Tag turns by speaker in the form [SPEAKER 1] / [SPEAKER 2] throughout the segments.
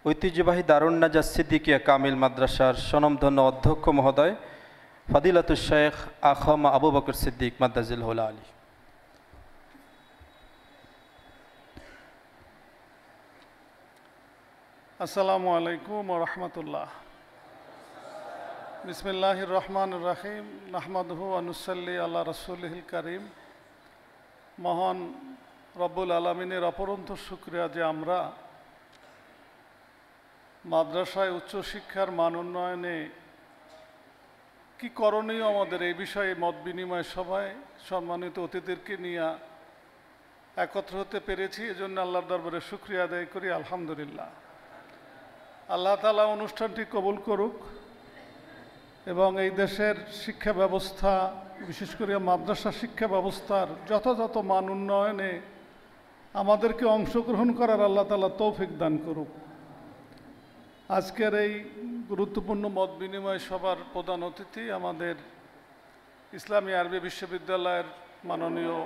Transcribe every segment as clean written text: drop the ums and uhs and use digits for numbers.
[SPEAKER 1] ঐতিহ্যবাহী দারুন নাজাত সিদ্দিকিয়া কামিল মাদ্রাসার স্বনামধন্য অধ্যক্ষ মহোদয় ফাদিলাতুশ শেখ আখমা আবু বকর সিদ্দিক মাদ্দাজিল্লাহুল আলী।
[SPEAKER 2] আসসালামু আলাইকুম ওয়া রাহমাতুল্লাহ। বিসমিল্লাহির রহমানির রহিম। নাহমাদুহু ওয়া নুসাল্লি আলা রাসূলিহিল কারীম। মহান রব্বুল আলামিনের অপরন্ত শুকরিয়া যে আমরা মাদ্রাসায় উচ্চশিক্ষার মান উন্নয়নে কি করণীয় আমাদের এই বিষয়ে মত বিনিময় সভায় সম্মানিত অতিথিদেরকে নিয়ে একত্র হতে পেরেছি। এজন্য আল্লাহর দরবারে শুকরিয়া আদায় করি, আলহামদুলিল্লাহ। আল্লাহ তাআলা অনুষ্ঠানটি কবুল করুক এবং এই দেশের শিক্ষা ব্যবস্থা, বিশেষ করে মাদ্রাসা শিক্ষা ব্যবস্থার যথাযথ মান উন্নয়নে আমাদেরকে অংশগ্রহণ করার আল্লাহ তাআলা তৌফিক দান করুক। আজকের এই গুরুত্বপূর্ণ মত বিনিময় সভার প্রধান অতিথি আমাদের ইসলামী আরবি বিশ্ববিদ্যালয়ের মাননীয়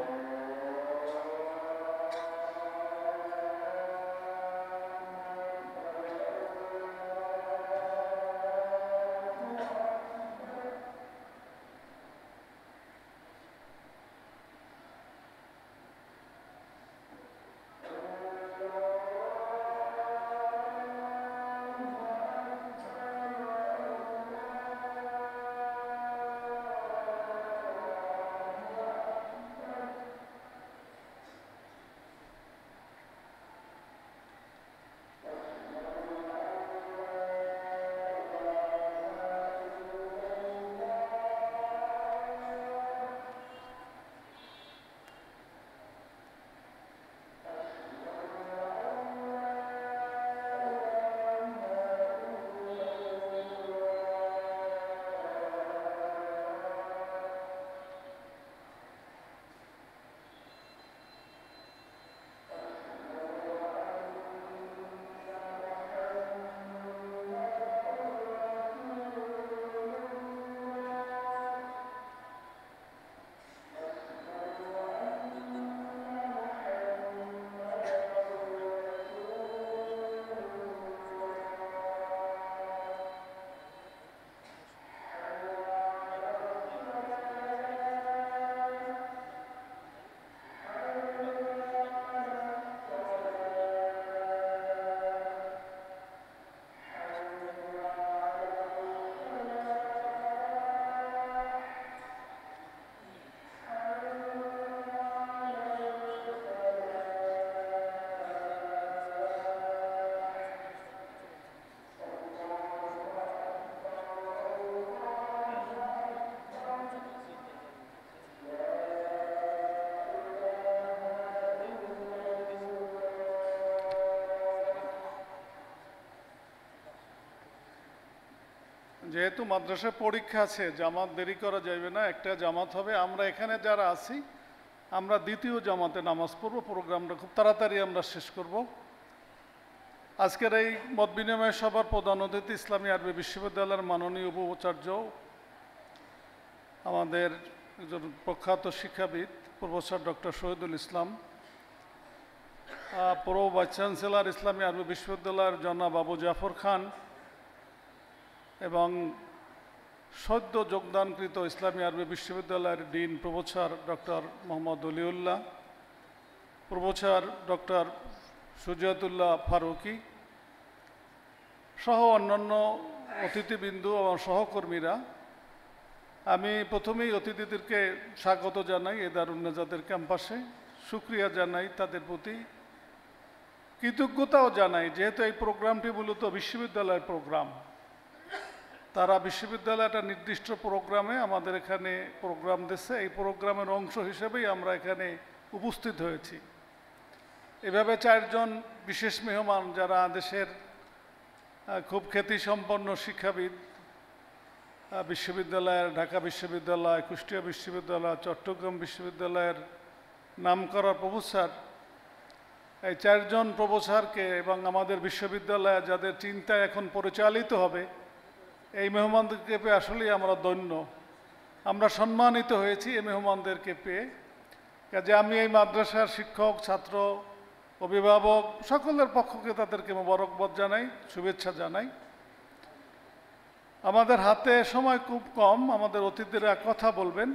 [SPEAKER 2] যেহেতু মাদ্রাসায় পরীক্ষা আছে, জামাত দেরি করা যাবে না, একটা জামাত হবে। আমরা এখানে যারা আছি আমরা দ্বিতীয় জামাতে নামাজ পড়ব। প্রোগ্রামটা খুব তাড়াতাড়ি আমরা শেষ করব। আজকের এই মত বিনিময় সভার প্রধান অতিথি ইসলামী আরবি বিশ্ববিদ্যালয়ের মাননীয় উপাচার্য, আমাদের একজন প্রখ্যাত শিক্ষাবিদ professor doctor Shahidul Islam, pro vice chancellor ইসলামী আরবি বিশ্ববিদ্যালয়ের জনাব আবু জাফর খান এবং সদ্য যোগদানকৃত ইসলামী আরবি বিশ্ববিদ্যালয়ের dean professor doctor Mohammad Oliullah, professor doctor Sujatullah Faruki সহ অন্যান্য অতিথিবৃন্দ এবং সহকর্মীরা, আমি প্রথমেই অতিথিদেরকে স্বাগত জানাই এই দারুন নাজাতের ক্যাম্পাসে। শুকরিয়া জানাই তাদের প্রতি, কৃতজ্ঞতাও জানাই, যেহেতু এই প্রোগ্রামটি মূলত বিশ্ববিদ্যালয়ের প্রোগ্রাম। তারা বিশ্ববিদ্যালয়টা নির্দিষ্ট প্রোগ্রামে আমাদের এখানে প্রোগ্রাম দিচ্ছে, এই প্রোগ্রামের অংশ হিসেবেই আমরা এখানে উপস্থিত হয়েছি। এভাবে চারজন বিশেষ মেহমান যারা দেশের খুব খ্যাতিসম্পন্ন শিক্ষাবিদ, বিশ্ববিদ্যালয়ের ঢাকা বিশ্ববিদ্যালয়, কুষ্টিয়া বিশ্ববিদ্যালয়, চট্টগ্রাম বিশ্ববিদ্যালয়ের নামকরা প্রফেসর, এই চারজন প্রফেসরকে এবং আমাদের বিশ্ববিদ্যালয়ে যাদের চিন্তায় এখন পরিচালিত হবে, এই মেহমানদেরকে পেয়ে আসলেই আমরা ধন্য, আমরা সম্মানিত হয়েছি এই মেহমানদেরকে পেয়ে। কাজে আমি এই মাদ্রাসার শিক্ষক, ছাত্র অভিভাবক সকলের পক্ষকে তাদেরকে মোবারকবাদ জানাই, শুভেচ্ছা জানাই। আমাদের হাতে সময় খুব কম, আমাদের অতিথিরা কথা বলবেন।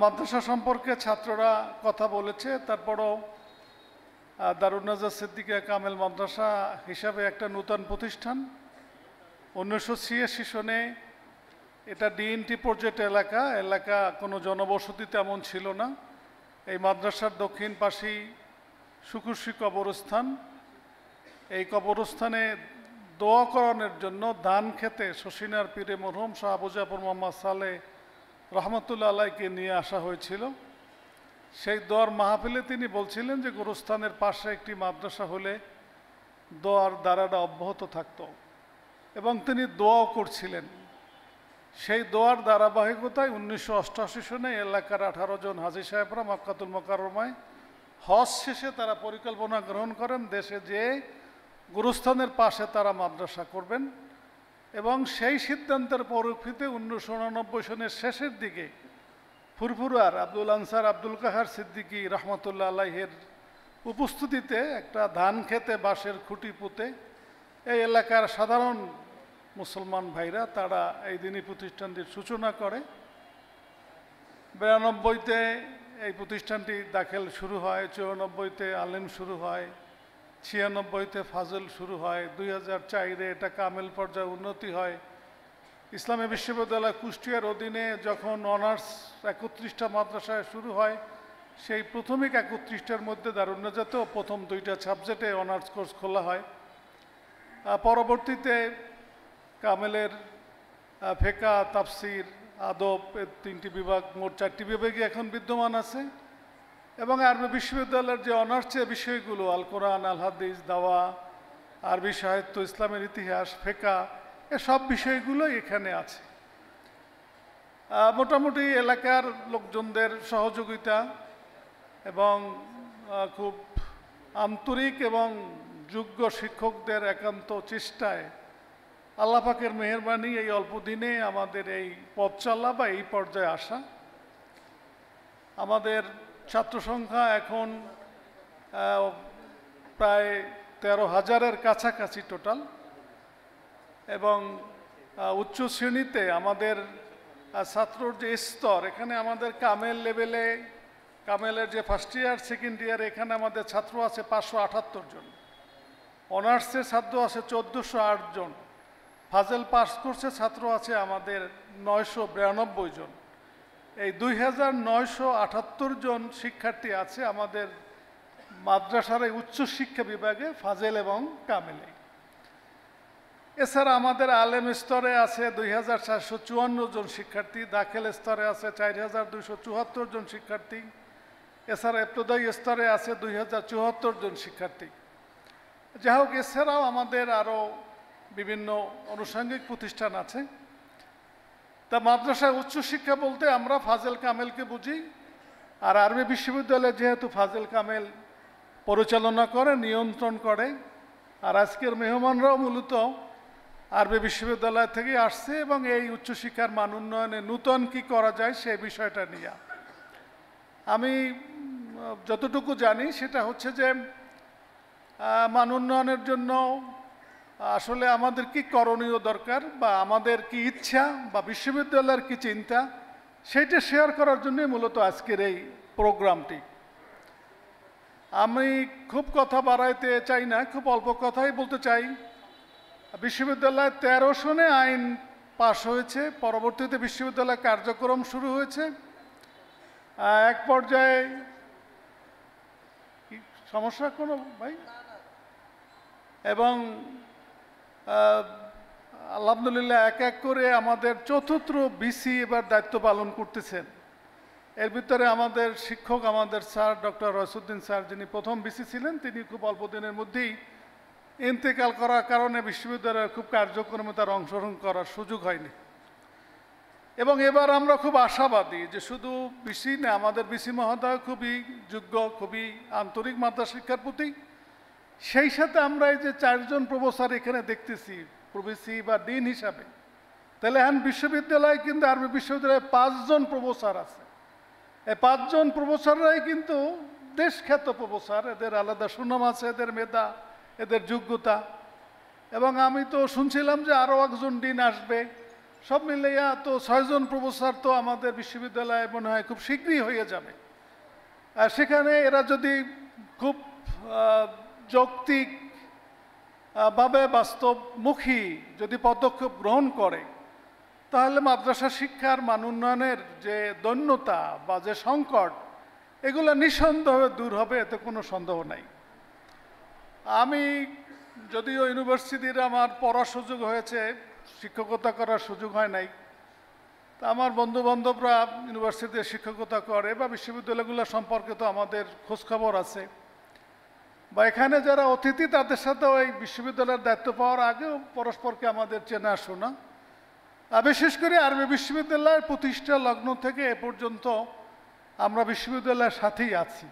[SPEAKER 2] মাদ্রাসা সম্পর্কে ছাত্ররা কথা বলেছে, তারপরও দারুন নাজাত সিদ্দিকিয়া কামেল মাদ্রাসা হিসাবে একটা নূতন প্রতিষ্ঠান। 1986 সনে এটা ডিএনটি প্রজেক্ট এলাকা কোনো জনবসতি তেমন ছিল না। এই মাদ্রাসার দক্ষিণ পাশেই সুকুরশি কবরস্থান। এই কবরস্থানে দোয়া করানোর জন্য দান খেতে শশিনার পীরে মরহুম শাহ আবু জাফর মোহাম্মদ সালেহ রহমতুল্লাহ আলাইকে নিয়ে আসা হয়েছিল। সেই দোয়ার মাহফিলে তিনি বলছিলেন যে গোরস্থানের পাশে একটি মাদ্রাসা হলে দোয়ার দ্বারাটা অব্যাহত থাকত, এবং তিনি দোয়াও করছিলেন। সেই দোয়ার ধারাবাহিকতায় 1988 সনে এলাকার 18 জন হাজী সাহেবরা মক্কাতুল মোকাররমায় হজ শেষে তারা পরিকল্পনা গ্রহণ করেন দেশে যে গুরুস্থানের পাশে তারা মাদ্রাসা করবেন, এবং সেই সিদ্ধান্তের পরিপ্রেক্ষিতে 1989 সনের শেষের দিকে ফুরফুরার আব্দুল আনসার আব্দুল কাহার সিদ্দিকী রহমতুল্লাহ আলাইহের উপস্থিতিতে একটা ধান খেতে বাঁশের খুঁটি পুঁতে এই এলাকার সাধারণ মুসলমান ভাইরা তারা এই দিনই প্রতিষ্ঠানটির সূচনা করে। 92-তে এই প্রতিষ্ঠানটি দাখিল শুরু হয়, 94-তে আলেম শুরু হয়, 96-তে ফাজল শুরু হয়, 2004-এ এটা কামেল পর্যায়ে উন্নতি হয়। ইসলামী বিশ্ববিদ্যালয় কুষ্টিয়ার অধীনে যখন অনার্স 31টা মাদ্রাসায় শুরু হয়, সেই প্রথমিক 31টার মধ্যে দারুন নাজাতেও প্রথম 2টা সাবজেক্টে অনার্স কোর্স খোলা হয়। পরবর্তীতে কামেলের ফেকা, তাফসির, আদব, 3টি বিভাগ, মোট 4টি বিভাগই এখন বিদ্যমান আছে। এবং আরবি বিশ্ববিদ্যালয়ের যে অনার্সের বিষয়গুলো আল কোরআন, আল হাদিস, দাওয়া, আরবি সাহিত্য, ইসলামের ইতিহাস, ফেকা, এসব বিষয়গুলোই এখানে আছে। মোটামুটি এলাকার লোকজনদের সহযোগিতা এবং খুব আন্তরিক এবং যোগ্য শিক্ষকদের একান্ত চেষ্টায় আল্লাহ পাকের মেহেরবানি এই অল্প দিনে আমাদের এই পথ চলা বা এই পর্যায়ে আসা। আমাদের ছাত্র সংখ্যা এখন প্রায় 13,000-এর কাছাকাছি টোটাল, এবং উচ্চ শ্রেণীতে আমাদের ছাত্রর যে স্তর, এখানে আমাদের কামেল লেভেলে, কামেলের যে ফার্স্ট ইয়ার সেকেন্ড ইয়ার, এখানে আমাদের ছাত্র আছে 578 জন, অনার্সের ছাত্র আছে 1408 জন, ফাজেল পাস কোর্সের ছাত্র আছে আমাদের 992 জন। এই 2978 জন শিক্ষার্থী আছে আমাদের মাদ্রাসার এই উচ্চশিক্ষা বিভাগে ফাজেল এবং কামেলে। এছাড়া আমাদের আলেম স্তরে আছে 2454 জন শিক্ষার্থী, দাখিল স্তরে আছে 4274 জন শিক্ষার্থী, এছাড়া ইবতদায়ী স্তরে আছে 2074 জন শিক্ষার্থী। যাই হোক, এছাড়াও আমাদের আরও বিভিন্ন আনুষঙ্গিক প্রতিষ্ঠান আছে। তা মাদ্রাসায় উচ্চশিক্ষা বলতে আমরা ফাজেল কামেলকে বুঝি, আর আরবি বিশ্ববিদ্যালয়ে যেহেতু ফাজেল কামেল পরিচালনা করে, নিয়ন্ত্রণ করে, আর আজকের মেহমানরাও মূলত আরবি বিশ্ববিদ্যালয় থেকে আসছে, এবং এই উচ্চশিক্ষার মান উন্নয়নে নূতন কি করা যায় সেই বিষয়টা নিয়ে আমি যতটুকু জানি সেটা হচ্ছে যে মান উন্নয়নের জন্য আসলে আমাদের কি করণীয় দরকার, বা আমাদের কি ইচ্ছা, বা বিশ্ববিদ্যালয়ের কি চিন্তা, সেইটা শেয়ার করার জন্যই মূলত আজকের এই প্রোগ্রামটি। আমি খুব কথা বাড়াইতে চাই না, খুব অল্প কথাই বলতে চাই। বিশ্ববিদ্যালয়ে 13 সনে আইন পাশ হয়েছে, পরবর্তীতে বিশ্ববিদ্যালয় কার্যক্রম শুরু হয়েছে। এক পর্যায়ে সমস্যা কোনো ভাই, এবং আলহামদুলিল্লাহ এক এক করে আমাদের 4র্থ বিসি এবার দায়িত্ব পালন করতেছেন। এর ভিতরে আমাদের শিক্ষক, আমাদের স্যার ডক্টর রয়সুদ্দিন স্যার, যিনি প্রথম বিসি ছিলেন, তিনি খুব অল্প দিনের মধ্যেই ইন্তেকাল করার কারণে বিশ্ববিদ্যালয়ের খুব কার্যক্রমে তার অংশগ্রহণ করার সুযোগ হয়নি। এবং এবার আমরা খুব আশাবাদী যে শুধু বিসি না, আমাদের বিসি মহোদয় খুবই যোগ্য, খুবই আন্তরিক মাদ্রাসা শিক্ষার প্রতি। সেই সাথে আমরা এই যে 4 জন প্রফেসর এখানে দেখতেছি প্রভিসি বা ডিন হিসাবে, তাহলে এখন বিশ্ববিদ্যালয়ে কিন্তু আরবি বিশ্ববিদ্যালয়ে 5 জন প্রফেসর আছে। এই 5 জন প্রফেসররাই কিন্তু দেশখ্যাত প্রফেসর, এদের আলাদা সুনাম আছে, এদের মেধা, এদের যোগ্যতা। এবং আমি তো শুনছিলাম যে আরও একজন ডিন আসবে, সব মিলিয়া তো 6 জন প্রফেসর তো আমাদের বিশ্ববিদ্যালয়ে মনে হয় খুব শীঘ্রই হয়ে যাবে। আর সেখানে এরা যদি খুব যৌক্তিক ভাবে বাস্তবমুখী যদি পদক্ষেপ গ্রহণ করে, তাহলে মাদ্রাসা শিক্ষার মান উন্নয়নের যে দৈন্যতা বা যে সংকট, এগুলো নিঃসন্দেহে দূর হবে, এতে কোনো সন্দেহ নাই। আমি যদিও ইউনিভার্সিটির আমার পড়ার সুযোগ হয়েছে, শিক্ষকতা করার সুযোগ হয় নাই, তা আমার বন্ধুবান্ধবরা ইউনিভার্সিটিতে শিক্ষকতা করে বা বিশ্ববিদ্যালয়গুলো সম্পর্কে তো আমাদের খোঁজখবর আছে, বা এখানে যারা অতিথি তাদের সাথে ওই বিশ্ববিদ্যালয়ের দায়িত্ব পাওয়ার আগেও পরস্পরকে আমাদের চেনা শোনা। বিশেষ করে আরবি বিশ্ববিদ্যালয়ের প্রতিষ্ঠা লগ্ন থেকে এ পর্যন্ত আমরা বিশ্ববিদ্যালয়ের সাথেই আছি।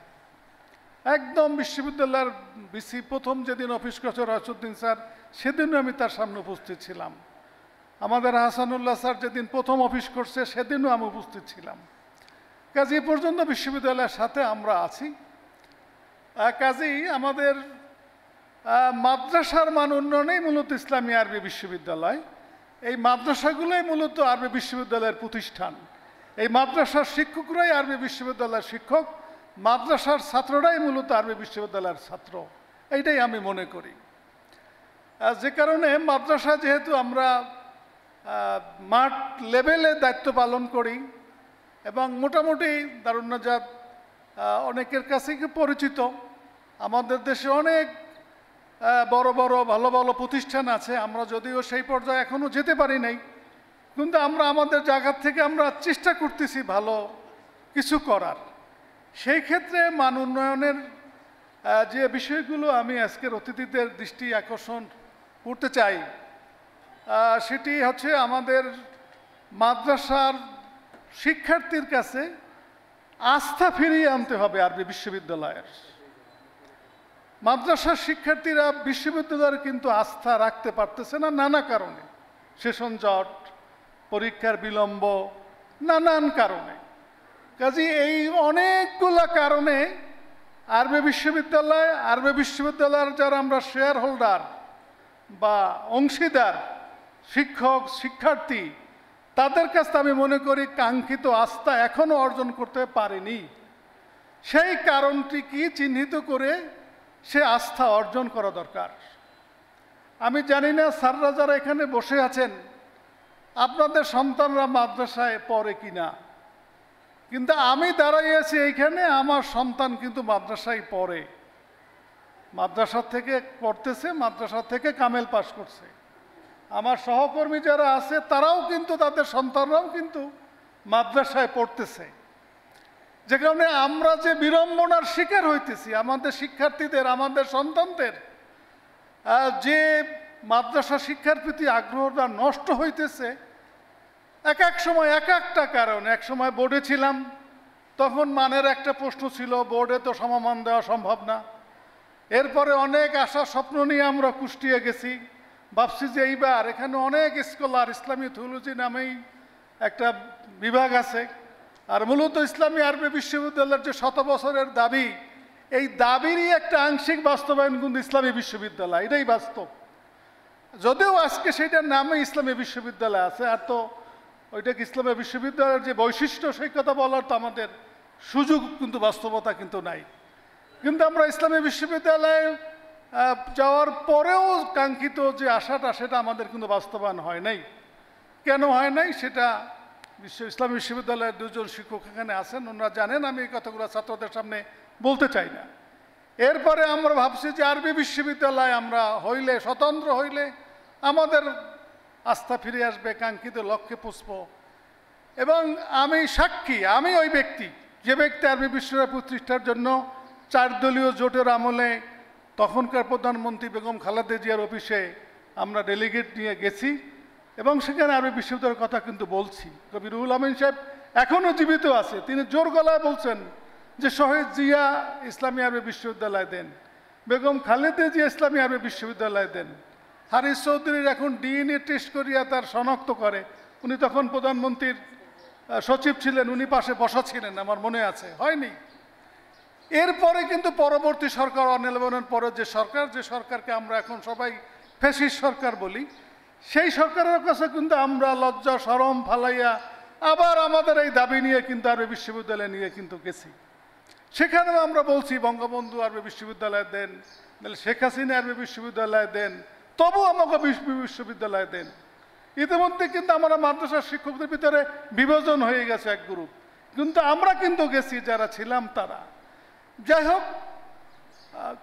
[SPEAKER 2] একদম বিশ্ববিদ্যালয়ের বিসি প্রথম যেদিন অফিস করছে রাশিউদ্দিন স্যার, সেদিনও আমি তার সামনে উপস্থিত ছিলাম। আমাদের হাসানুল্লাহ স্যার যেদিন প্রথম অফিস করছে, সেদিনও আমি উপস্থিত ছিলাম। কাজে এ পর্যন্ত বিশ্ববিদ্যালয়ের সাথে আমরা আছি। কাজেই আমাদের মাদ্রাসার মান উন্নয়নেই মূলত ইসলামী আরবি বিশ্ববিদ্যালয়, এই মাদ্রাসাগুলোই মূলত আরবি বিশ্ববিদ্যালয়ের প্রতিষ্ঠান। এই মাদ্রাসার শিক্ষকরাই আরবি বিশ্ববিদ্যালয়ের শিক্ষক, মাদ্রাসার ছাত্ররাই মূলত আরবি বিশ্ববিদ্যালয়ের ছাত্র, এইটাই আমি মনে করি। যে কারণে মাদ্রাসা যেহেতু আমরা মাঠ লেভেলে দায়িত্ব পালন করি এবং মোটামুটি দারুন নাজাত অনেকের কাছেই পরিচিত, আমাদের দেশে অনেক বড় বড় ভালো ভালো প্রতিষ্ঠান আছে, আমরা যদিও সেই পর্যায়ে এখনও যেতে পারি নাই, কিন্তু আমরা আমাদের জায়গা থেকে আমরা চেষ্টা করতেছি ভালো কিছু করার। সেই ক্ষেত্রে মান উন্নয়নের যে বিষয়গুলো আমি আজকের অতিথিদের দৃষ্টি আকর্ষণ করতে চাই, সেটি হচ্ছে আমাদের মাদ্রাসার শিক্ষার্থীর কাছে আস্থা ফিরিয়ে আনতে হবে আরবি বিশ্ববিদ্যালয়ের। মাদ্রাসার শিক্ষার্থীরা বিশ্ববিদ্যালয়ের কিন্তু আস্থা রাখতে পারতেছে না নানা কারণে, সেশন জট, পরীক্ষার বিলম্ব, নানান কারণে। কাজে এই অনেকগুলা কারণে আরবি বিশ্ববিদ্যালয়ের যারা আমরা শেয়ার হোল্ডার বা অংশীদার, শিক্ষক শিক্ষার্থী, তাদের কাছে আমি মনে করি কাঙ্ক্ষিত আস্থা এখনো অর্জন করতে পারেনি। সেই কারণটি কি চিহ্নিত করে সে আস্থা অর্জন করা দরকার। আমি জানি না স্যাররা যারা এখানে বসে আছেন, আপনাদের সন্তানরা মাদ্রাসায় পড়ে কিনা, কিন্তু আমি দাঁড়াইয়াছি এইখানে, আমার সন্তান কিন্তু মাদ্রাসায় পড়ে, মাদ্রাসা থেকে পড়তেছে, মাদ্রাসা থেকে কামেল পাস করছে। আমার সহকর্মী যারা আছে তারাও কিন্তু, তাদের সন্তানরাও কিন্তু মাদ্রাসায় পড়তেছে। যে কারণে আমরা যে বিড়ম্বনার শিকার হইতেছি, আমাদের শিক্ষার্থীদের, আমাদের সন্তানদের যে মাদ্রাসা শিক্ষার প্রতি আগ্রহটা নষ্ট হইতেছে, এক এক সময় এক একটা কারণ। এক সময় বোর্ডে ছিলাম, তখন মানের একটা প্রশ্ন ছিল, বোর্ডে তো সমমান দেওয়া সম্ভব না। এরপরে অনেক আশা স্বপ্ন নিয়ে আমরা কুষ্টিয়া গেছি, ভাবছি যে এইবার এখানে অনেক স্কলার, ইসলামী থিওলজি নামেই একটা বিভাগ আছে, আর মূলত ইসলামী আরবি বিশ্ববিদ্যালয়ের যে 100 বছরের দাবি, এই দাবিরই একটা আংশিক বাস্তবায়ন কিন্তু ইসলামী বিশ্ববিদ্যালয়, এটাই বাস্তব। যদিও আজকে সেটার নামে ইসলামী বিশ্ববিদ্যালয় আছে, আর তো ওইটাকে ইসলামী বিশ্ববিদ্যালয়ের যে বৈশিষ্ট্য সেই কথা বলার তো আমাদের সুযোগ কিন্তু বাস্তবতা কিন্তু নাই। কিন্তু আমরা ইসলামী বিশ্ববিদ্যালয়ে যাওয়ার পরেও কাঙ্ক্ষিত যে আশাটা, সেটা আমাদের কিন্তু বাস্তবায়ন হয় নাই। কেন হয় নাই সেটা ইসলামী বিশ্ববিদ্যালয়ের 2 জন শিক্ষক এখানে আছেন, ওনারা জানেন, আমি এই কথাগুলো ছাত্রদের সামনে বলতে চাই না। এরপরে আমরা ভাবছি যে আরবি বিশ্ববিদ্যালয় আমরা হইলে, স্বতন্ত্র হইলে আমাদের আস্থা ফিরে আসবে, কাঙ্ক্ষিত লক্ষ্যে পুষ্প। এবং আমি সাক্ষী, আমি ওই ব্যক্তি, যে ব্যক্তি আরবি বিশ্ববিদ্যালয় প্রতিষ্ঠার জন্য 4 দলীয় জোটের আমলে তখনকার প্রধানমন্ত্রী বেগম খালেদা জিয়ার অফিসে আমরা ডেলিগেট নিয়ে গেছি এবং সেখানে আরবি বিশ্ববিদ্যালয়ের কথা কিন্তু বলছি। কবি রুহুল আমিন সাহেব এখনও জীবিত আছে, তিনি জোর গলায় বলছেন যে শহীদ জিয়া ইসলামী আরবি বিশ্ববিদ্যালয় দেন, বেগম খালেদা জিয়া ইসলামী আরবি বিশ্ববিদ্যালয় দেন। হারিস চৌধুরীর এখন ডিএনএ টেস্ট করিয়া তার শনাক্ত করে, উনি তখন প্রধানমন্ত্রীর সচিব ছিলেন, উনি পাশে বসা ছিলেন, আমার মনে আছে, হয়নি। এরপরে কিন্তু পরবর্তী সরকার অনির্বাচনের পরে যে সরকারকে আমরা এখন সবাই ফ্যাসিস্ট সরকার বলি, সেই সরকারের কাছে কিন্তু আমরা লজ্জা শরম ফালাইয়া আবার আমাদের এই দাবি নিয়ে কিন্তু আরবি বিশ্ববিদ্যালয় নিয়ে কিন্তু গেছি। সেখানেও আমরা বলছি বঙ্গবন্ধু আরবি বিশ্ববিদ্যালয় দেন, নাহলে শেখ হাসিনা আরবি বিশ্ববিদ্যালয় দেন, তবু আমাকে বিশ্ববিদ্যালয় দেন। ইতিমধ্যে কিন্তু আমরা মাদ্রাসার শিক্ষকদের ভিতরে বিভাজন হয়ে গেছে এক গ্রুপ, কিন্তু আমরা কিন্তু গেছি যারা ছিলাম তারা। যাই হোক,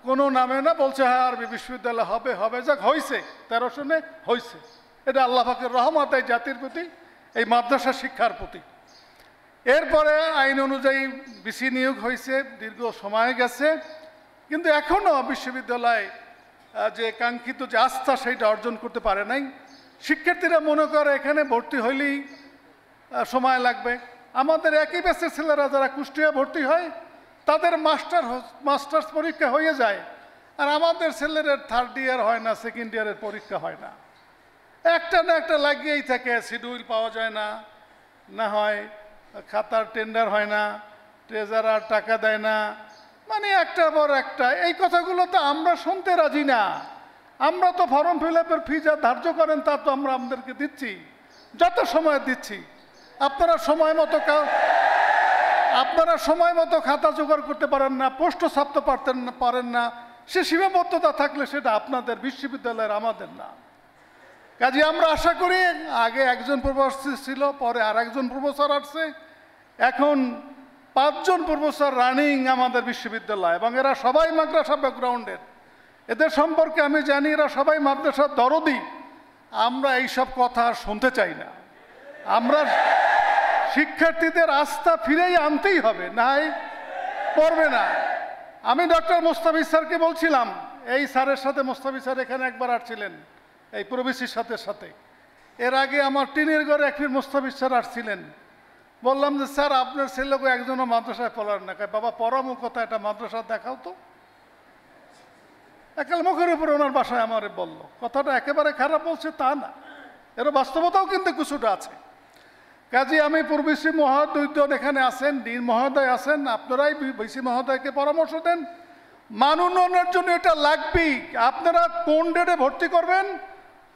[SPEAKER 2] কোনো নামে না বলছে হ্যাঁ আরবি বিশ্ববিদ্যালয় হবে, হবে যাক, হয়েছে 13 সনে হয়েছে। এটা আল্লাহ পাকের রহমত এই জাতির প্রতি, এই মাদ্রাসা শিক্ষার প্রতি। এরপরে আইন অনুযায়ী বিসি নিয়োগ হয়েছে, দীর্ঘ সময় গেছে, কিন্তু এখনও বিশ্ববিদ্যালয় যে কাঙ্ক্ষিত যে আস্থা সেইটা অর্জন করতে পারে নাই। শিক্ষার্থীরা মনে করে এখানে ভর্তি হইলেই সময় লাগবে। আমাদের একই ব্যাচের ছেলেরা যারা কুষ্টিয়া ভর্তি হয় তাদের মাস্টার্স পরীক্ষা হয়ে যায়, আর আমাদের ছেলেদের 3rd ইয়ার হয় না, 2nd ইয়ারের পরীক্ষা হয় না। একটা না একটা লাগিয়েই থাকে, শিডিউল পাওয়া যায় না, না হয় খাতার টেন্ডার হয় না, ট্রেজারার টাকা দেয় না, মানে একটার পর একটা। এই কথাগুলো তো আমরা শুনতে রাজি না। আমরা তো ফর্ম ফিল আপের ফি যা ধার্য করেন তা তো আমরা আমাদেরকে দিচ্ছি, যত সময় দিচ্ছি। আপনারা সময় মতো খাতা জোগাড় করতে পারেন না, পোস্ট ছাপতে পারেন না, সে সীমাবদ্ধতা থাকলে সেটা আপনাদের বিশ্ববিদ্যালয়ের, আমাদের না। কাজে আমরা আশা করি, আগে একজন প্রফেসর ছিল, পরে আর একজন প্রফেসর আসছে, এখন 5 জন প্রফেসর রানিং আমাদের বিশ্ববিদ্যালয়, এবং এরা সবাই মাদ্রাসা ব্যাকগ্রাউন্ডের। এদের সম্পর্কে আমি জানি এরা সবাই মাদ্রাসার দরদি। আমরা এইসব কথা আর শুনতে চাই না। আমরা শিক্ষার্থীদের আস্থা ফিরেই আনতেই হবে, নাই পড়বে না। আমি ডক্টর মোস্তাফিজ স্যারকে বলছিলাম, এই স্যারের সাথে মোস্তাফিজ স্যার এখানে একবার আসছিলেন এই প্রবেশীর সাথে। এর আগে আমার টিনের ঘরে একদিন মোস্তাফিজ স্যার আসছিলেন। বললাম যে স্যার আপনার ছেলেকে একজনও মাদ্রাসায় পড়ার না। বাবা পড়ামো কথা, একটা মাদ্রাসা দেখাও তো। একাল মুখের উপরে ওনার বাসায় আমার বললো। কথাটা একেবারে খারাপ বলছে তা না, এর বাস্তবতাও কিন্তু কিছুটা আছে। কাজে আমি প্রবেশী মহোদয় এখানে আছেন, ডিন মহোদয় আছেন, আপনারাই ভিসি মহোদয়কে পরামর্শ দেন। মান উন্নয়নের জন্য এটা লাগবেই। আপনারা কোন ডেটে ভর্তি করবেন,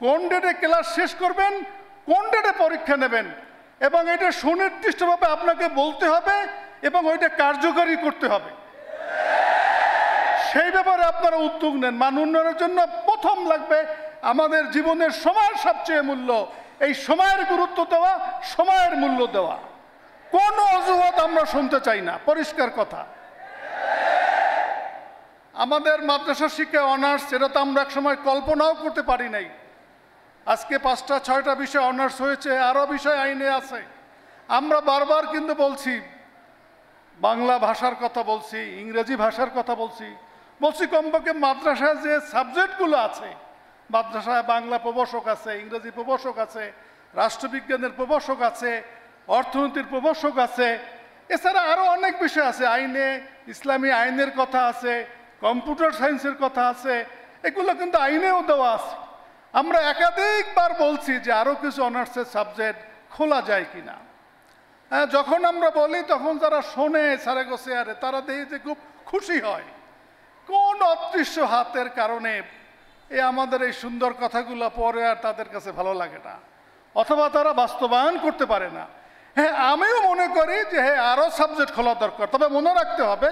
[SPEAKER 2] কোন ডেটে ক্লাস শেষ করবেন, কোন ডেটে পরীক্ষা নেবেন, এবং এটা সুনির্দিষ্টভাবে আপনাকে বলতে হবে এবং ওইটা কার্যকরী করতে হবে। সেই ব্যাপারে আপনারা উদ্যোগ নেন। মান উন্নয়নের জন্য প্রথম লাগবে আমাদের জীবনের সময়ের সবচেয়ে মূল্য, এই সময়ের গুরুত্ব দেওয়া, সময়ের মূল্য দেওয়া। কোনো অজুহাত আমরা শুনতে চাই না, পরিষ্কার কথা। আমাদের মাদ্রাসা শিক্ষায় অনার্স, এটা তো আমরা একসময় কল্পনাও করতে পারি নাই। আজকে 5টা 6টা বিষয় অনার্স হয়েছে, আরও বিষয় আইনে আছে। আমরা বারবার কিন্তু বলছি, বাংলা ভাষার কথা বলছি, ইংরেজি ভাষার কথা বলছি কমপক্ষে মাদ্রাসায় যে সাবজেক্টগুলো আছে, মাদ্রাসায় বাংলা প্রভাষক আছে, ইংরেজি প্রভাষক আছে, রাষ্ট্রবিজ্ঞানের প্রভাষক আছে, অর্থনীতির প্রভাষক আছে, এছাড়া আরও অনেক বিষয় আছে। আইনে ইসলামী আইনের কথা আছে, কম্পিউটার সায়েন্সের কথা আছে, এগুলো কিন্তু আইনেও দেওয়া আছে। আমরা একাধিকবার বলছি যে আরও কিছু অনার্সের সাবজেক্ট খোলা যায় কিনা। যখন আমরা বলি তখন যারা শোনে সারে গোসেয়ারে, তারা দেখে যে খুব খুশি হয়। কোন অদৃশ্য হাতের কারণে আমাদের এই সুন্দর কথাগুলো পরে আর তাদের কাছে ভালো লাগে না, অথবা তারা বাস্তবায়ন করতে পারে না। হ্যাঁ, আমিও মনে করি যে হ্যাঁ আরও সাবজেক্ট খোলা দরকার। তবে মনে রাখতে হবে,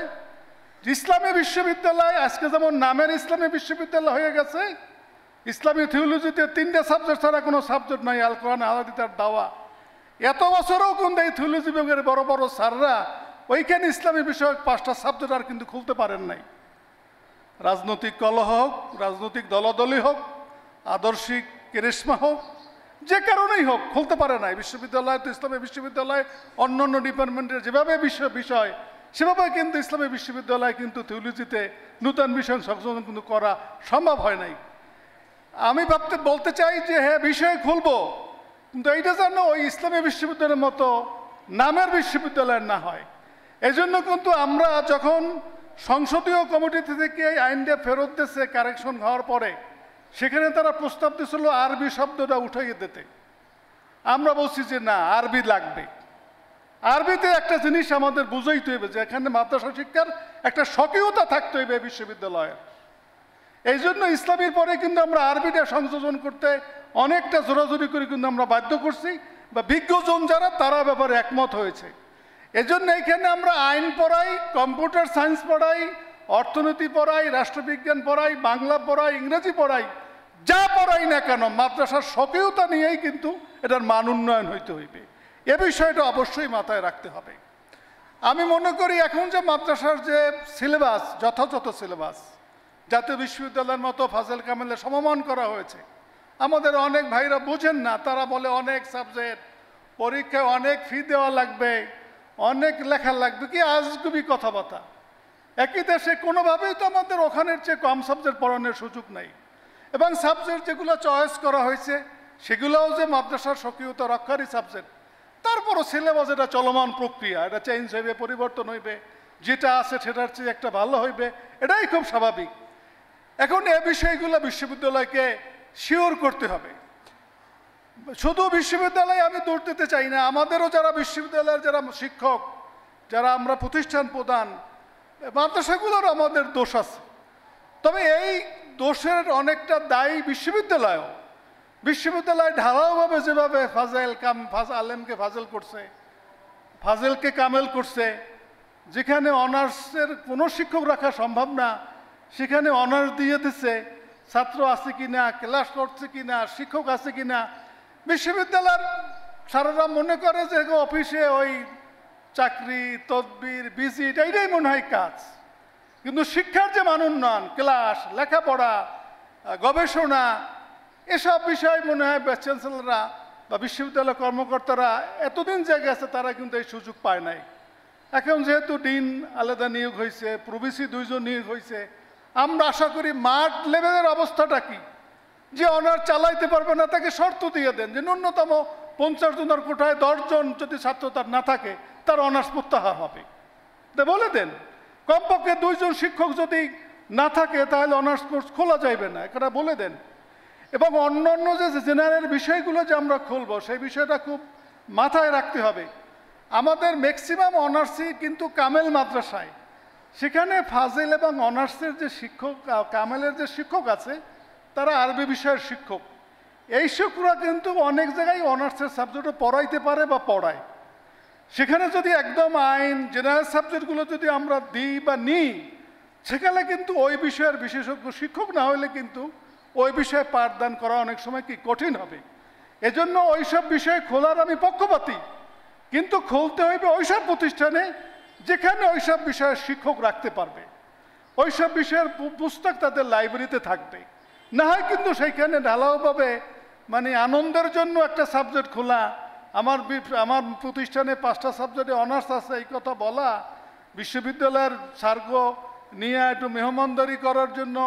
[SPEAKER 2] ইসলামী বিশ্ববিদ্যালয় আজকে যেমন নামের ইসলামী বিশ্ববিদ্যালয় হয়ে গেছে, ইসলামী থিওলজিতে 3টে সাবজেক্ট ছাড়া কোনো সাবজেক্ট নাই, আল কোরআন হাদিস আর দাওয়া। এত বছরেও কিন্তু এই থিওলজি বিভাগের বড় বড় স্যাররা ওইখানে ইসলামী বিষয়ক 5টা সাবজেক্ট আর কিন্তু খুলতে পারেন নাই। রাজনৈতিক কলহ হোক, রাজনৈতিক দলাদলি হোক, আদর্শিক কেরিশমা হোক, যে কারণেই হোক খুলতে পারে নাই। বিশ্ববিদ্যালয় তো ইসলামী বিশ্ববিদ্যালয় অন্যান্য ডিপার্টমেন্টের যেভাবে বিষয় সেভাবে কিন্তু ইসলামী বিশ্ববিদ্যালয় কিন্তু থিওলজিতে নূতন বিষয় সংশোধন কিন্তু করা সম্ভব হয় নাই। আমি বলতে চাই যে হ্যাঁ বিষয় খুলবো, কিন্তু এইটা যেন ওই ইসলামী বিশ্ববিদ্যালয়ের মতো নামের বিশ্ববিদ্যালয় না হয়। এই জন্য কিন্তু আমরা যখন সংসদীয় কমিটি থেকে এই আইনটা ফেরত দিয়েছে কারেকশন হওয়ার পরে, সেখানে তারা প্রস্তাব দিয়েছিল আরবি শব্দটা উঠাইয়ে দিতে। আমরা বলছি যে না, আরবি লাগবে। আরবিতে একটা জিনিস আমাদের বুঝাইতে হইবে যে এখানে মাদ্রাসা শিক্ষার একটা স্বকীয়তা থাকতে হইবে বিশ্ববিদ্যালয়ের। এই জন্য ইসলামের পরে কিন্তু আমরা আরবিটা সংযোজন করতে অনেকটা জোরাজোরি করে কিন্তু আমরা বাধ্য করছি, বা বিজ্ঞজন যারা তারা ব্যাপারে একমত হয়েছে। এজন্য এইখানে আমরা আইন পড়াই, কম্পিউটার সায়েন্স পড়াই, অর্থনীতি পড়াই, রাষ্ট্রবিজ্ঞান পড়াই, বাংলা পড়াই, ইংরেজি পড়াই, যা পড়াই না কেন মাদ্রাসার স্বকীয়তা নিয়েই কিন্তু এটার মান উন্নয়ন হইতে হইবে। এ বিষয়টা অবশ্যই মাথায় রাখতে হবে। আমি মনে করি এখন যে মাদ্রাসার যে সিলেবাস, যথাযথ সিলেবাস জাতীয় বিশ্ববিদ্যালয়ের মতো ফাজল কামেলের সমমান করা হয়েছে। আমাদের অনেক ভাইরা বুঝেন না, তারা বলে অনেক সাবজেক্ট, পরীক্ষায় অনেক ফি দেওয়া লাগবে, অনেক লেখা লাগবে, কি আজগুবি কথাবার্তা। একই দেশে কোনোভাবেই তো আমাদের ওখানের চেয়ে কম সাবজেক্ট পড়ানোর সুযোগ নাই, এবং সাবজেক্ট যেগুলো চয়েস করা হয়েছে সেগুলোও যে মাদ্রাসার স্বকীয়তা রক্ষারই সাবজেক্ট। তারপরও সিলেবাস এটা চলমান প্রক্রিয়া, এটা চেঞ্জ হইবে, পরিবর্তন হইবে, যেটা আছে সেটার চেয়ে একটা ভালো হইবে, এটাই খুব স্বাভাবিক। এখন এই বিষয়গুলো বিশ্ববিদ্যালয়কে শিওর করতে হবে। শুধু বিশ্ববিদ্যালয়ে আমি দৌড় দিতে চাই না, আমাদেরও যারা বিশ্ববিদ্যালয়ের যারা শিক্ষক, যারা আমরা প্রতিষ্ঠান প্রদান, মাদ্রাসাগুলোর আমাদের দোষ আছে। তবে এই দোষের অনেকটা দায়ী বিশ্ববিদ্যালয়ও। বিশ্ববিদ্যালয় ঢালাওভাবে যেভাবে আলেমকে ফাজল করছে, ফাজলকে কামেল করছে, যেখানে অনার্সের কোনো শিক্ষক রাখা সম্ভব না সেখানে অনার্স দিয়ে দিচ্ছে, ছাত্র আছে কিনা, ক্লাস করছে কিনা, শিক্ষক আছে কিনা। বিশ্ববিদ্যালয়ের সারারা মনে করে যে অফিসে ওই চাকরি, তদবির, ভিজিট, এইটাই মনে হয় কাজ। কিন্তু শিক্ষার যে মান উন্নয়ন, ক্লাস, লেখাপড়া, গবেষণা, এসব বিষয় মনে হয় ভাইস চ্যান্সেলররা বা বিশ্ববিদ্যালয় কর্মকর্তারা এতদিন যে গেছে তারা কিন্তু এই সুযোগ পায় নাই। এখন যেহেতু ডিন আলাদা নিয়োগ হয়েছে, প্রভিসি 2 জন নিয়োগ হয়েছে, আমরা আশা করি মাঠ লেভেলের অবস্থাটা কি, যে অনার্স চালাইতে পারবে না তাকে শর্ত দিয়ে দেন যে ন্যূনতম 50 জনের কোঠায় 10 জন যদি ছাত্র তার না থাকে তার অনার্স প্রত্যাহার হবে, বলে দেন। কমপক্ষে 2 জন শিক্ষক যদি না থাকে তাহলে অনার্স কোর্স খোলা যাইবে না, এটা বলে দেন। এবং অন্যান্য যে জেনারেল বিষয়গুলো যে আমরা খুলবো সেই বিষয়টা খুব মাথায় রাখতে হবে। আমাদের ম্যাক্সিমাম অনার্সই কিন্তু কামেল মাদ্রাসায়, সেখানে ফাজিল এবং অনার্সের যে শিক্ষক, কামেলের যে শিক্ষক আছে তারা আরবি বিষয়ের শিক্ষক। এই শিক্ষকরা কিন্তু অনেক জায়গায় অনার্সের সাবজেক্টও পড়াইতে পারে বা পড়ায়। সেখানে যদি একদম আইন, জেনারেল সাবজেক্টগুলো যদি আমরা দিই বা নিই, সেখানে কিন্তু ওই বিষয়ের বিশেষজ্ঞ শিক্ষক না হলে কিন্তু ওই বিষয়ে পাঠদান করা অনেক সময় কি কঠিন হবে। এজন্য ওইসব বিষয় খোলার আমি পক্ষপাতী, কিন্তু খুলতে হইবে ওইসব প্রতিষ্ঠানে যেখানে ওইসব বিষয়ের শিক্ষক রাখতে পারবে, ওইসব বিষয়ের পুস্তক তাদের লাইব্রেরিতে থাকবে। না হয় কিন্তু সেইখানে ঢালাওভাবে মানে আনন্দের জন্য একটা সাবজেক্ট খোলা, আমার প্রতিষ্ঠানে 5টা সাবজেক্টে অনার্স আছে এই কথা বলা, বিশ্ববিদ্যালয়ের সার্গ নিয়ে একটু মেহমানদারি করার জন্য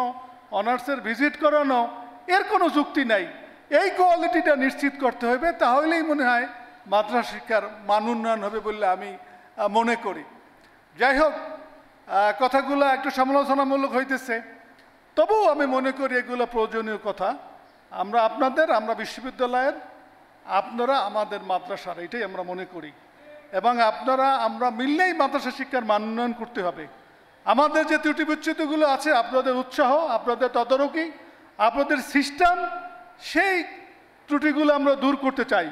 [SPEAKER 2] অনার্সের ভিজিট করানো, এর কোনো যুক্তি নাই। এই কোয়ালিটিটা নিশ্চিত করতে হবে, তাহলেই মনে হয় মাদ্রাসা শিক্ষার মান উন্নয়ন হবে বলে আমি মনে করি। যাই হোক, কথাগুলো একটু সমালোচনামূলক হইতেছে, তবুও আমি মনে করি এগুলো প্রয়োজনীয় কথা। আমরা বিশ্ববিদ্যালয়ের, আপনারা আমাদের মাদ্রাসার, এটাই আমরা মনে করি। এবং আমরা মিললেই মাদ্রাসা শিক্ষার মান উন্নয়ন করতে হবে। আমাদের যে ত্রুটি বিচ্যুতিগুলো আছে, আপনাদের উৎসাহ, আপনাদের তদারকি, আপনাদের সিস্টেম, সেই ত্রুটিগুলো আমরা দূর করতে চাই।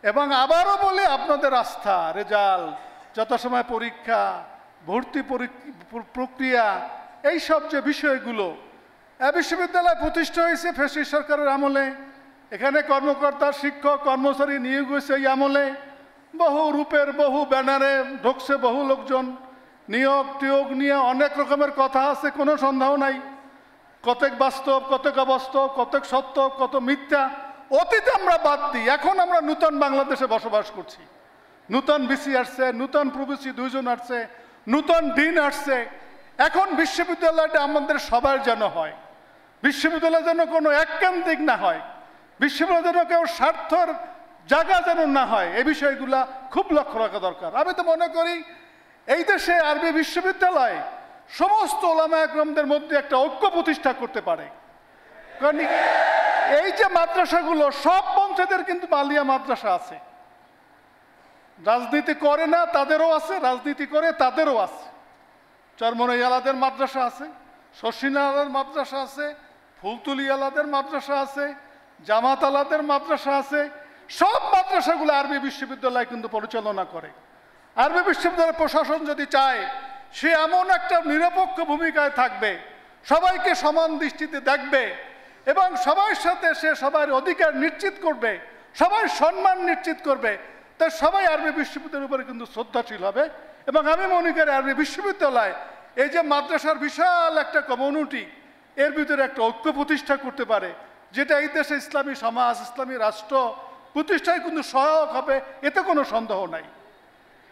[SPEAKER 2] এবং আবারও বলে আপনাদের আস্থা, রেজাল্ট, যথাসময় পরীক্ষা, ভর্তি প্রক্রিয়া, এই সব যে বিষয়গুলো, বিশ্ববিদ্যালয় প্রতিষ্ঠা হয়েছে ফ্যাসিস্ট সরকারের আমলে, এখানে কর্মকর্তা, শিক্ষক, কর্মচারী নিয়োগ হয়েছে এই আমলে, বহু রূপের বহু ব্যানারে ঢুকছে বহু লোকজন, নিয়োগ টিয়োগ নিয়ে অনেক রকমের কথা আছে, কোনো সন্দেহ নাই। কতক বাস্তব, কতক অবাস্তব, কতক সত্য, কত মিথ্যা, অতীতে আমরা বাদ দিই। এখন আমরা নূতন বাংলাদেশে বসবাস করছি। নূতন ভিসি আসছে, নূতন প্রভিসি 2 জন আসছে, নূতন ডিন আসছে। এখন বিশ্ববিদ্যালয়টা আমাদের সবার যেন হয়, বিশ্ববিদ্যালয় যেন কোনো এককেন্দ্রিক না হয়, বিশ্ববিদ্যালয় যেন কেউ স্বার্থর জায়গা যেন না হয়, এই বিষয়গুলা খুব লক্ষ্য রাখা দরকার। আমি তো মনে করি এই দেশে আরবি বিশ্ববিদ্যালয় সমস্ত ওলামা একরামদের মধ্যে একটা ঐক্য প্রতিষ্ঠা করতে পারে। কারণ এই যে মাদ্রাসাগুলো, সব বঞ্চিতের কিন্তু আলিয়া মাদ্রাসা আছে, রাজনীতি করে না তাদেরও আছে, রাজনীতি করে তাদেরও আছে। চরমনাই আলাদের মাদ্রাসা আছে, শর্ষিনা আলাদের মাদ্রাসা আছে, ফুলতুলি আলাদের মাদ্রাসা আছে, জামাত আলাদের মাদ্রাসা আছে। সব মাদ্রাসাগুলো আরবি বিশ্ববিদ্যালয় কিন্তু পরিচালনা করে। আরবি বিশ্ববিদ্যালয়ের প্রশাসন যদি চায়, সে এমন একটা নিরপেক্ষ ভূমিকায় থাকবে, সবাইকে সমান দৃষ্টিতে দেখবে এবং সবার সাথে সে সবার অধিকার নিশ্চিত করবে, সবার সম্মান নিশ্চিত করবে। তাই সবাই আরবি বিশ্ববিদ্যালয়ের উপরে কিন্তু শ্রদ্ধাশীল হবে। এবং আমি মনে করি আরবি বিশ্ববিদ্যালয় এই যে মাদ্রাসার বিশাল একটা কমিউনিটি, এর ভিতরে একটা ঐক্য প্রতিষ্ঠা করতে পারে, যেটা এই দেশে ইসলামী সমাজ, ইসলামী রাষ্ট্র প্রতিষ্ঠায় কিন্তু সহায়ক হবে, এতে কোনো সন্দেহ নাই।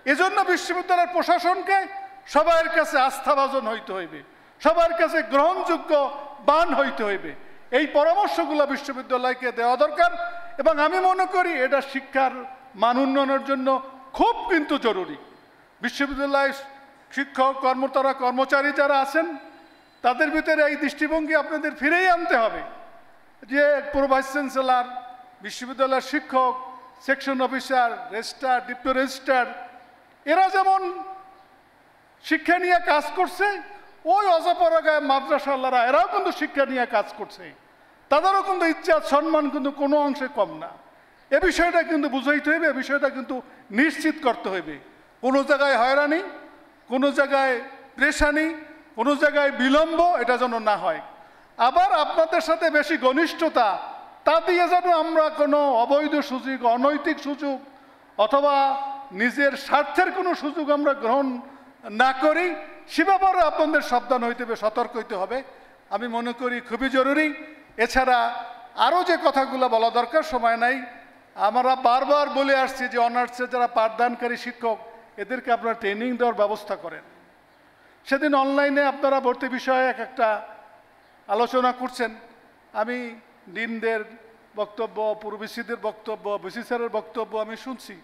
[SPEAKER 2] এজন্য বিশ্ববিদ্যালয়ের প্রশাসনকে সবার কাছে আস্থাভাজন হইতে হইবে, সবার কাছে গ্রহণযোগ্য বান হইতে হইবে। এই পরামর্শগুলো বিশ্ববিদ্যালয়কে দেওয়া দরকার এবং আমি মনে করি এটা শিক্ষার মান উন্নয়নের জন্য খুব কিন্তু জরুরি। বিশ্ববিদ্যালয়ের শিক্ষক কর্মচারী যারা আছেন, তাদের ভিতরে এই দৃষ্টিভঙ্গি আপনাদের ফিরেই আনতে হবে যে প্রো ভাইস চ্যান্সেলর, বিশ্ববিদ্যালয়ের শিক্ষক, section officer, registrar, deputy registrar, এরা যেমন শিক্ষা নিয়ে কাজ করছে, ওই অজাপরাগায় মাদ্রাসাওয়ালারা এরাও কিন্তু শিক্ষা নিয়ে কাজ করছে। তাদেরও কিন্তু ইচ্ছা সম্মান কিন্তু কোনো অংশে কম না। এ বিষয়টা কিন্তু বুঝাইতে হইবে, এ বিষয়টা কিন্তু নিশ্চিত করতে হইবে। কোনো জায়গায় হয়রানি, কোনো জায়গায় প্রেশানি, কোনো জায়গায় বিলম্ব এটা যেন না হয়। আবার আপনাদের সাথে বেশি ঘনিষ্ঠতা, তা দিয়ে যেন আমরা কোনো অবৈধ সুযোগ, অনৈতিক সুযোগ অথবা নিজের স্বার্থের কোনো সুযোগ আমরা গ্রহণ না করি, সে ব্যাপারে আপনাদের সাবধান হইতে হবে, সতর্ক হইতে হবে। আমি মনে করি খুবই জরুরি। এছাড়া আরও যে কথাগুলো বলা দরকার, সময় নাই। আমরা বারবার বলে আসছি যে অনার্সে যারা পাঠদানকারী শিক্ষক, এদেরকে আপনারা ট্রেনিং দেওয়ার ব্যবস্থা করেন। সেদিন অনলাইনে আপনারা ভর্তি বিষয়ে একটা আলোচনা করছেন। আমি ডিনদের বক্তব্য, পূর্ববিসিদের বক্তব্য, বিসি স্যারের বক্তব্য আমি শুনছি।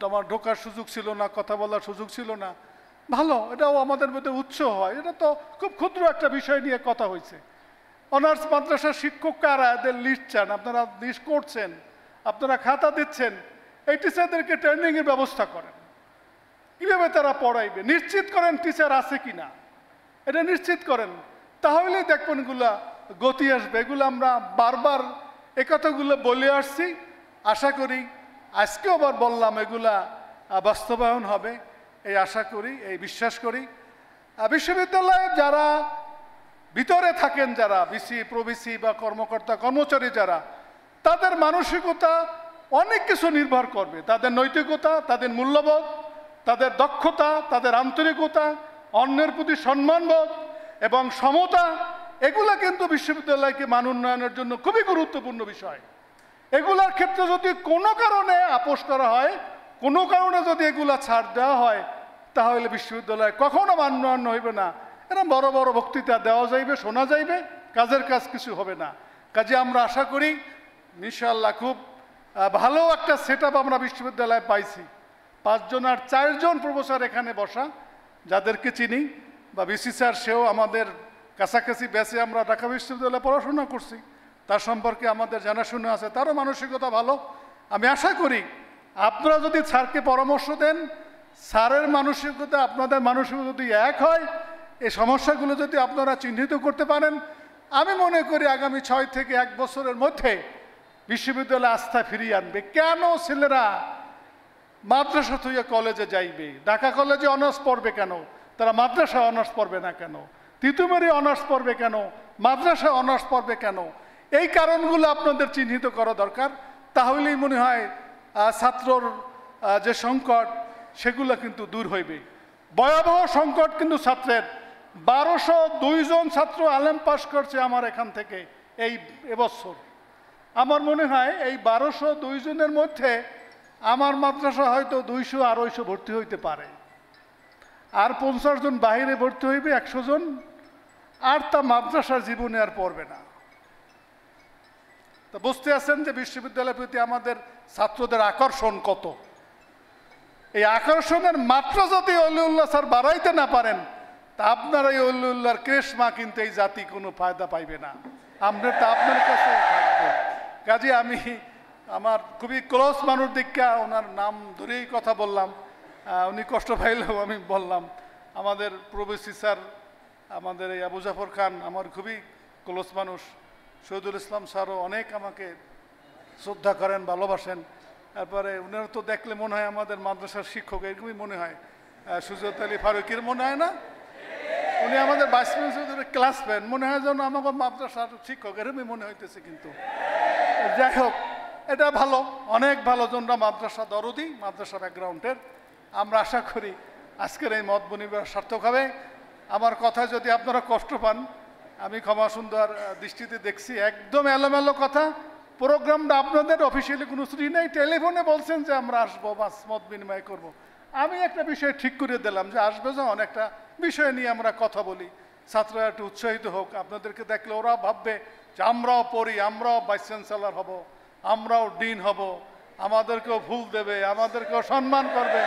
[SPEAKER 2] আমার ঢোকার সুযোগ ছিল না, কথা বলার সুযোগ ছিল না। ভালো, এটাও আমাদের মধ্যে উৎসাহ হয়। এটা তো খুব ক্ষুদ্র একটা বিষয় নিয়ে কথা হয়েছে। অনার্স মাদ্রাসার শিক্ষক কারা, এদের লিস্ট চান, আপনারা লিস্ট করছেন, আপনারা খাতা দিচ্ছেন। এই টিচারদেরকে ট্রেনিংয়ের ব্যবস্থা করেন, কীভাবে তারা পড়াইবে নিশ্চিত করেন, টিচার আছে কি না এটা নিশ্চিত করেন। তাহলেই দেখবেন এগুলা গতি আসবে। এগুলো আমরা বারবার এ কথাগুলো বলে আসছি। আশা করি আজকেও আবার বললাম, এগুলা বাস্তবায়ন হবে এই আশা করি, এই বিশ্বাস করি। বিশ্ববিদ্যালয়ে যারা ভিতরে থাকেন, যারা বিসি, প্রবিসি বা কর্মকর্তা কর্মচারী যারা, তাদের মানসিকতা অনেক কিছু নির্ভর করবে। তাদের নৈতিকতা, তাদের মূল্যবোধ, তাদের দক্ষতা, তাদের আন্তরিকতা, অন্যের প্রতি সম্মানবোধ এবং সমতা, এগুলা কিন্তু বিশ্ববিদ্যালয়কে মান উন্নয়নের জন্য খুবই গুরুত্বপূর্ণ বিষয়। এগুলার ক্ষেত্রে যদি কোনো কারণে আপোষ করা হয়, কোনো কারণে যদি এগুলা ছাড় দেওয়া হয়, তাহলে বিশ্ববিদ্যালয় কখনো মান উন্নয়ন হইবে না। এরকম বড় বড় বক্তৃতা দেওয়া যাইবে, শোনা যাইবে, কাজের কাজ কিছু হবে না। কাজে আমরা আশা করি ইনশাআল্লাহ খুব ভালো একটা সেট আমরা বিশ্ববিদ্যালয়ে পাইছি। 5 জন আর 4 জন প্রফেসর এখানে বসা, যাদেরকে চিনি, বা বিসি স্যার, সেও আমাদের কাছাকাছি ব্যাচে আমরা ঢাকা বিশ্ববিদ্যালয়ে পড়াশোনা করছি, তার সম্পর্কে আমাদের জানাশোনা আছে, তারও মানসিকতা ভালো। আমি আশা করি আপনারা যদি স্যারকে পরামর্শ দেন, স্যারের মানসিকতা আপনাদের মানসিকতা যদি এক হয়, এই সমস্যাগুলো যদি আপনারা চিহ্নিত করতে পারেন, আমি মনে করি আগামী 6 থেকে 1 বছরের মধ্যে বিশ্ববিদ্যালয় আস্থা ফিরিয়ে আনবে। কেন ছেলেরা মাদ্রাসা থেকে কলেজে যাইবে? ঢাকা কলেজে অনার্স পড়বে কেন? তারা মাদ্রাসা অনার্স পড়বে না কেন? তিতুমিরে অনার্স পড়বে কেন? মাদ্রাসা অনার্স পড়বে কেন? এই কারণগুলো আপনাদের চিহ্নিত করা দরকার। তাহলেই মনে হয় ছাত্রর যে সংকট, সেগুলো কিন্তু দূর হইবে। ভয়াবহ সংকট কিন্তু ছাত্রের। 1202 জন ছাত্র আলেম পাস করছে আমার এখান থেকে এই এবছর। আমার মনে হয় এই 1202 জনের মধ্যে আমার মাদ্রাসা হয়তো 200-250 ভর্তি হইতে পারে, আর 50 জন বাহিরে ভর্তি হইবে, 100 জন, আর তা মাদ্রাসার জীবনে আর পড়বে না। তো বুঝতে আছেন যে বিশ্ববিদ্যালয়ের প্রতি আমাদের ছাত্রদের আকর্ষণ কত। এই আকর্ষণের মাত্রা যদি অলিউল্লাহ স্যার বাড়াইতে না পারেন, তা আপনার এই অলিউল্লাহর ক্রেশমা কিন্তু এই জাতি কোনো ফায়দা পাইবে না। আমরা তা আপনার কাছে থাকবো। কাজে আমি আমার খুবই ক্লোজ মানুষ দীক্ষা, ওনার নাম ধরেই কথা বললাম, উনি কষ্ট পাইলেও আমি বললাম। আমাদের প্রবেশী স্যার, আমাদের এই আবু জাফর খান আমার খুবই ক্লোজ মানুষ। শহীদুল ইসলাম স্যারও অনেক আমাকে শ্রদ্ধা করেন, ভালোবাসেন। তারপরে উনারা তো দেখলে মনে হয় আমাদের মাদ্রাসার শিক্ষক, এরকমই মনে হয়। সুজত আলী ফারুকের মনে হয় না, উনি আমাদের ভাইস প্রিন্সিপালের ক্লাসমেট, মনে হয় যেন আমাকে মাদ্রাসার শিক্ষক, এরকমই মনে হইতেছে। কিন্তু যাই হোক, এটা ভালো, অনেক ভালো জনরা মাদ্রাসা দরদি, মাদ্রাসা ব্যাকগ্রাউন্ডের। আমরা আশা করি আজকের এই মত বিনিময় সার্থক হবে। আমার কথা যদি আপনারা কষ্ট পান, আমি ক্ষমা সুন্দর দৃষ্টিতে দেখছি, একদম এলোমেলো কথা। প্রোগ্রামটা আপনাদের অফিসিয়ালি কোনো ছুটি নেই, টেলিফোনে বলছেন যে আমরা আসবো, বাস মত বিনিময় করব। আমি একটা বিষয় ঠিক করে দিলাম যে আসবে যখন একটা বিষয় নিয়ে আমরা কথা বলি, ছাত্ররা একটু উৎসাহিত হোক। আপনাদেরকে দেখলে ওরা ভাববে যে আমরাও পড়ি, আমরাও ভাইস চ্যান্সেলর হব, আমরাও ডিন হব, আমাদেরকেও ফুল দেবে, আমাদেরকেও সম্মান করবে।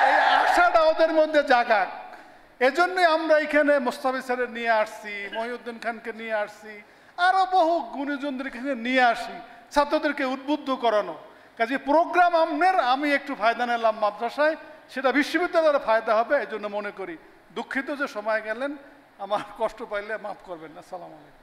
[SPEAKER 2] এই আশাটা ওদের মধ্যে জাগাক, এজন্যই আমরা এখানে মোস্তাফি স্যারের নিয়ে আসছি, মহিউদ্দিন খানকে নিয়ে আসছি, আরও বহু গুণীজনদেরকে নিয়ে আসি, ছাত্রদেরকে উদ্বুদ্ধ করানো। কাজে প্রোগ্রাম আমি একটু ফায়দা নিলাম মাদ্রাসায়, সেটা বিশ্ববিদ্যালয়ের ফায়দা হবে, এই জন্য মনে করি। দুঃখিত যে সময় গেলেন, আমার কষ্ট পাইলে মাফ করবেন। আসসালামু আলাইকুম।